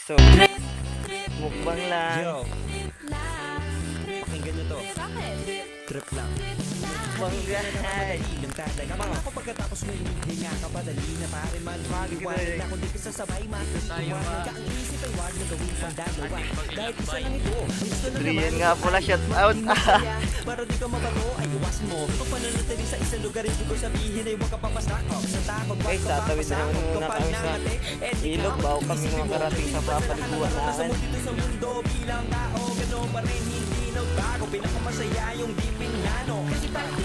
So, mukbang lang. Yo, pakinggan nyo to. Trip lang. Mukbang guys. Ilang kada ka mga ako pagkatapos mo hihinga ka pa dali na pare man maliwanag na kung di ka sasabay matutuwanan ka ang isip ay wag na gawin pang dalawa dahil isa lang ito gusto na Rian nga pala, shout out. para di ka mabato ay iwasan mo kung pananatili sa isang lugar hindi ko sabihin ay huwag ka papasakop sa takot Guys, tatawid na naman muna kami sa ilog bago kami makarating sa papaliguan namin. dito sa mundo bilang tao gano'n pa rin hindi nagbago pinakamasaya yung di pinano kasi parang